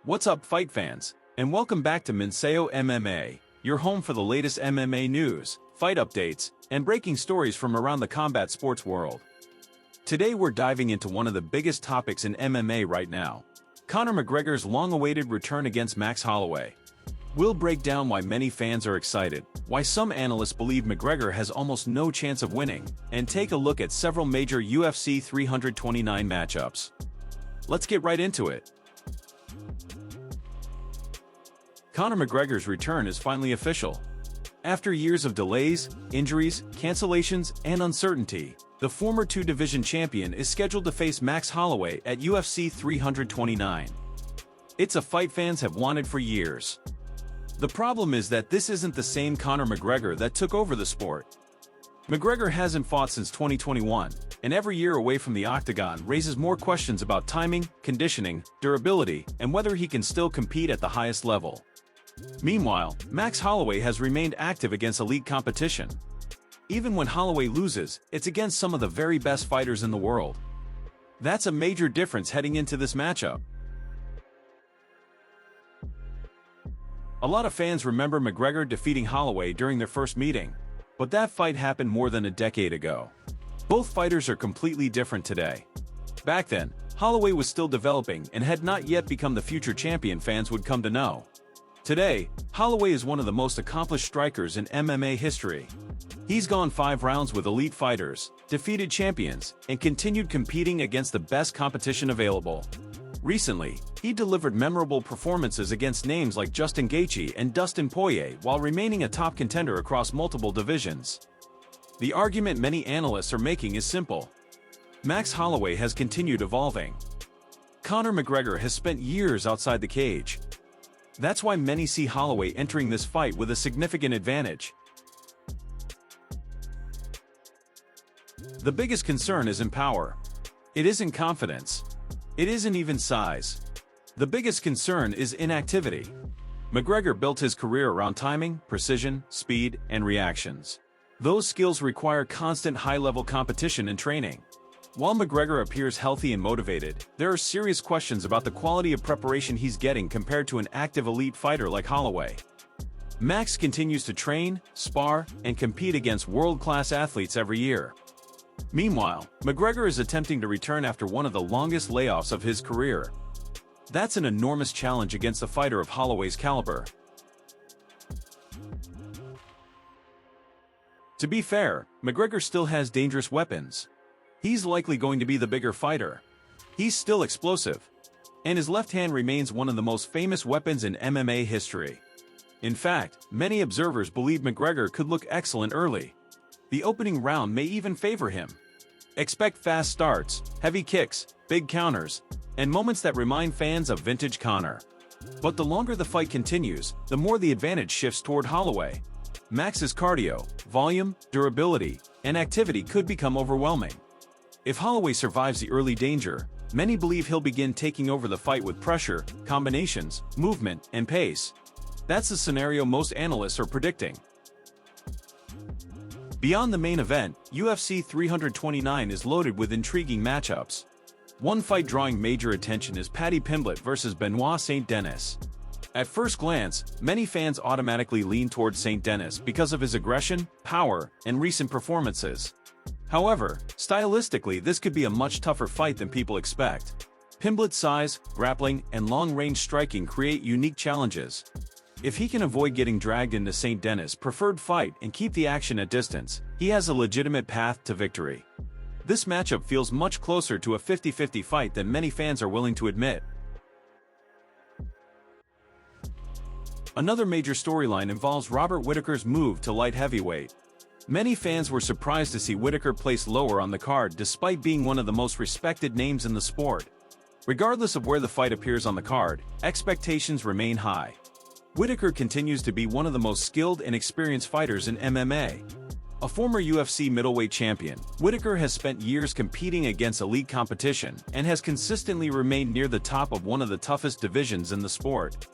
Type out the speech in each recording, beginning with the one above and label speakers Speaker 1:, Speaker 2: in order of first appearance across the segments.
Speaker 1: What's up, fight fans? And welcome back to Minseo MMA, your home for the latest MMA news, fight updates, and breaking stories from around the combat sports world. Today we're diving into one of the biggest topics in MMA right now, Conor McGregor's long-awaited return against Max Holloway. We'll break down why many fans are excited, why some analysts believe McGregor has almost no chance of winning, and take a look at several major UFC 329 matchups. Let's get right into it. Conor McGregor's return is finally official. After years of delays, injuries, cancellations, and uncertainty, the former two-division champion is scheduled to face Max Holloway at UFC 329. It's a fight fans have wanted for years. The problem is that this isn't the same Conor McGregor that took over the sport. McGregor hasn't fought since 2021, and every year away from the octagon raises more questions about timing, conditioning, durability, and whether he can still compete at the highest level. Meanwhile, Max Holloway has remained active against elite competition. Even when Holloway loses, it's against some of the very best fighters in the world. That's a major difference heading into this matchup. A lot of fans remember McGregor defeating Holloway during their first meeting, but that fight happened more than a decade ago. Both fighters are completely different today. Back then, Holloway was still developing and had not yet become the future champion fans would come to know. Today, Holloway is one of the most accomplished strikers in MMA history. He's gone 5 rounds with elite fighters, defeated champions, and continued competing against the best competition available. Recently, he delivered memorable performances against names like Justin Gaethje and Dustin Poirier while remaining a top contender across multiple divisions. The argument many analysts are making is simple. Max Holloway has continued evolving. Conor McGregor has spent years outside the cage. That's why many see Holloway entering this fight with a significant advantage. The biggest concern is in power. It isn't confidence. It isn't even size. The biggest concern is inactivity. McGregor built his career around timing, precision, speed, and reactions. Those skills require constant high-level competition and training. While McGregor appears healthy and motivated, there are serious questions about the quality of preparation he's getting compared to an active elite fighter like Holloway. Max continues to train, spar, and compete against world-class athletes every year. Meanwhile, McGregor is attempting to return after one of the longest layoffs of his career. That's an enormous challenge against a fighter of Holloway's caliber. To be fair, McGregor still has dangerous weapons. He's likely going to be the bigger fighter. He's still explosive. And his left hand remains one of the most famous weapons in MMA history. In fact, many observers believe McGregor could look excellent early. The opening round may even favor him. Expect fast starts, heavy kicks, big counters, and moments that remind fans of vintage Conor. But the longer the fight continues, the more the advantage shifts toward Holloway. Max's cardio, volume, durability, and activity could become overwhelming. If Holloway survives the early danger, many believe he'll begin taking over the fight with pressure, combinations, movement, and pace. That's the scenario most analysts are predicting. Beyond the main event, UFC 329 is loaded with intriguing matchups. One fight drawing major attention is Paddy Pimblett versus Benoit St. Denis. At first glance, many fans automatically lean towards St. Denis because of his aggression, power, and recent performances. However, stylistically this could be a much tougher fight than people expect. Pimblett's size, grappling, and long-range striking create unique challenges. If he can avoid getting dragged into St. Denis' preferred fight and keep the action at distance, he has a legitimate path to victory. This matchup feels much closer to a 50-50 fight than many fans are willing to admit. Another major storyline involves Robert Whittaker's move to light heavyweight. Many fans were surprised to see Whittaker placed lower on the card despite being one of the most respected names in the sport. Regardless of where the fight appears on the card, expectations remain high. Whittaker continues to be one of the most skilled and experienced fighters in MMA. A former UFC middleweight champion, Whittaker has spent years competing against elite competition and has consistently remained near the top of one of the toughest divisions in the sport.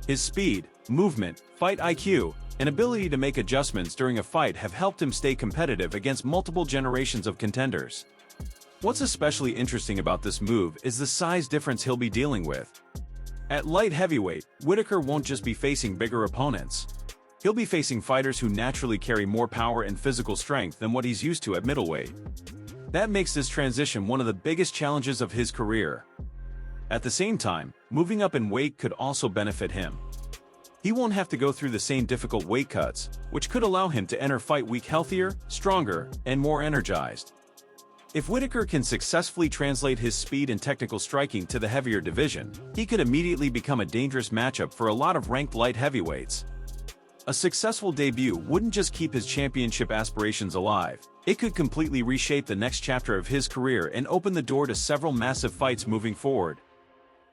Speaker 1: His speed, movement, fight IQ, and ability to make adjustments during a fight have helped him stay competitive against multiple generations of contenders. What's especially interesting about this move is the size difference he'll be dealing with. At light heavyweight, Whittaker won't just be facing bigger opponents. He'll be facing fighters who naturally carry more power and physical strength than what he's used to at middleweight. That makes this transition one of the biggest challenges of his career. At the same time, moving up in weight could also benefit him. He won't have to go through the same difficult weight cuts, which could allow him to enter fight week healthier, stronger, and more energized. If Whittaker can successfully translate his speed and technical striking to the heavier division, he could immediately become a dangerous matchup for a lot of ranked light heavyweights. A successful debut wouldn't just keep his championship aspirations alive, it could completely reshape the next chapter of his career and open the door to several massive fights moving forward.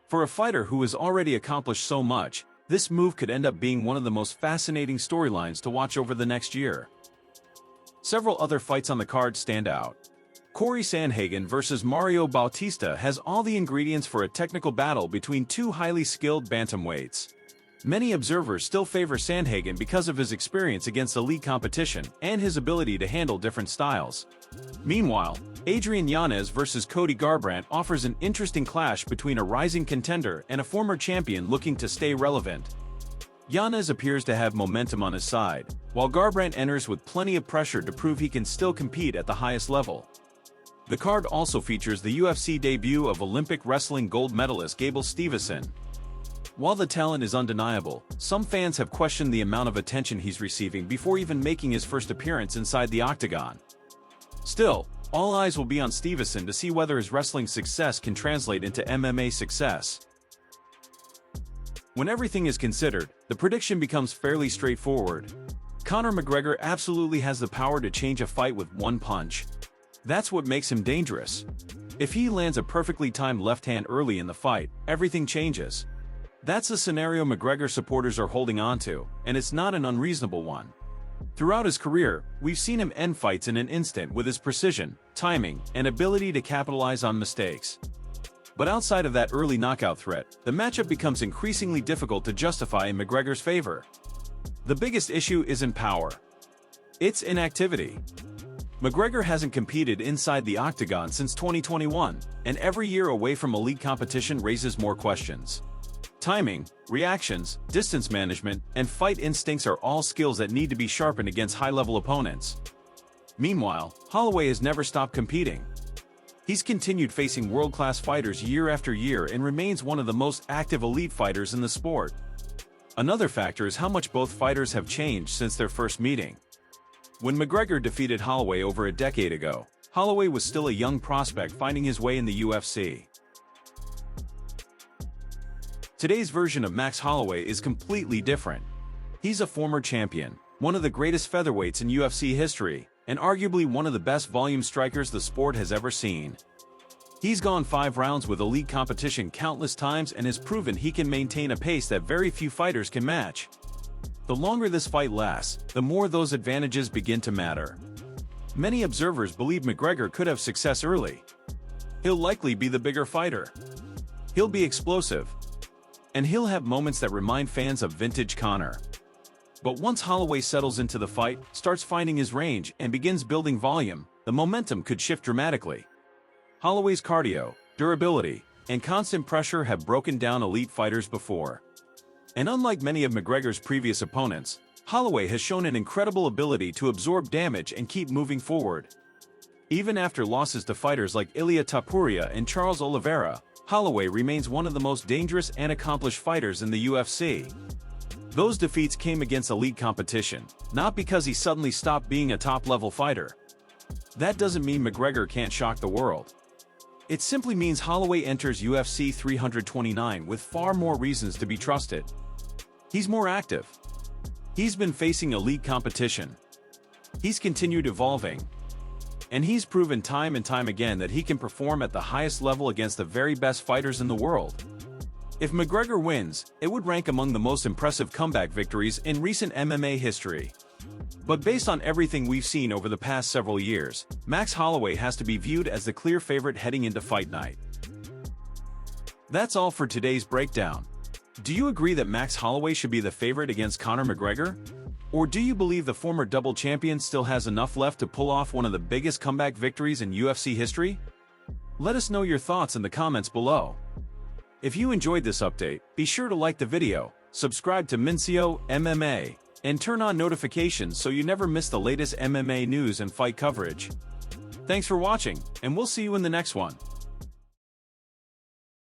Speaker 1: For a fighter who has already accomplished so much, this move could end up being one of the most fascinating storylines to watch over the next year. Several other fights on the card stand out. Corey Sandhagen vs. Mario Bautista has all the ingredients for a technical battle between two highly skilled bantamweights. Many observers still favor Sandhagen because of his experience against elite competition and his ability to handle different styles. Meanwhile, Adrian Yanez vs. Cody Garbrandt offers an interesting clash between a rising contender and a former champion looking to stay relevant. Yanez appears to have momentum on his side, while Garbrandt enters with plenty of pressure to prove he can still compete at the highest level. The card also features the UFC debut of Olympic wrestling gold medalist Gable Steveson. While the talent is undeniable, some fans have questioned the amount of attention he's receiving before even making his first appearance inside the octagon. Still, all eyes will be on Steveson to see whether his wrestling success can translate into MMA success. When everything is considered, the prediction becomes fairly straightforward. Conor McGregor absolutely has the power to change a fight with one punch. That's what makes him dangerous. If he lands a perfectly timed left hand early in the fight, everything changes. That's a scenario McGregor supporters are holding on to, and it's not an unreasonable one. Throughout his career, we've seen him end fights in an instant with his precision, timing, and ability to capitalize on mistakes. But outside of that early knockout threat, the matchup becomes increasingly difficult to justify in McGregor's favor. The biggest issue isn't power. It's inactivity. McGregor hasn't competed inside the octagon since 2021, and every year away from elite competition raises more questions. Timing, reactions, distance management, and fight instincts are all skills that need to be sharpened against high-level opponents. Meanwhile, Holloway has never stopped competing. He's continued facing world-class fighters year after year and remains one of the most active elite fighters in the sport. Another factor is how much both fighters have changed since their first meeting. When McGregor defeated Holloway over a decade ago, Holloway was still a young prospect finding his way in the UFC. Today's version of Max Holloway is completely different. He's a former champion, one of the greatest featherweights in UFC history, and arguably one of the best volume strikers the sport has ever seen. He's gone 5 rounds with elite competition countless times and has proven he can maintain a pace that very few fighters can match. The longer this fight lasts, the more those advantages begin to matter. Many observers believe McGregor could have success early. He'll likely be the bigger fighter. He'll be explosive. And he'll have moments that remind fans of vintage Conor. But once Holloway settles into the fight, starts finding his range, and begins building volume, the momentum could shift dramatically. Holloway's cardio, durability, and constant pressure have broken down elite fighters before. And unlike many of McGregor's previous opponents, Holloway has shown an incredible ability to absorb damage and keep moving forward. Even after losses to fighters like Ilia Topuria and Charles Oliveira, Holloway remains one of the most dangerous and accomplished fighters in the UFC. Those defeats came against elite competition, not because he suddenly stopped being a top-level fighter. That doesn't mean McGregor can't shock the world. It simply means Holloway enters UFC 329 with far more reasons to be trusted. He's more active. He's been facing elite competition. He's continued evolving. And he's proven time and time again that he can perform at the highest level against the very best fighters in the world. If McGregor wins, it would rank among the most impressive comeback victories in recent MMA history. But based on everything we've seen over the past several years, Max Holloway has to be viewed as the clear favorite heading into fight night. That's all for today's breakdown. Do you agree that Max Holloway should be the favorite against Conor McGregor? Or do you believe the former double champion still has enough left to pull off one of the biggest comeback victories in UFC history? Let us know your thoughts in the comments below. If you enjoyed this update, be sure to like the video, subscribe to Mincio MMA, and turn on notifications so you never miss the latest MMA news and fight coverage. Thanks for watching, and we'll see you in the next one.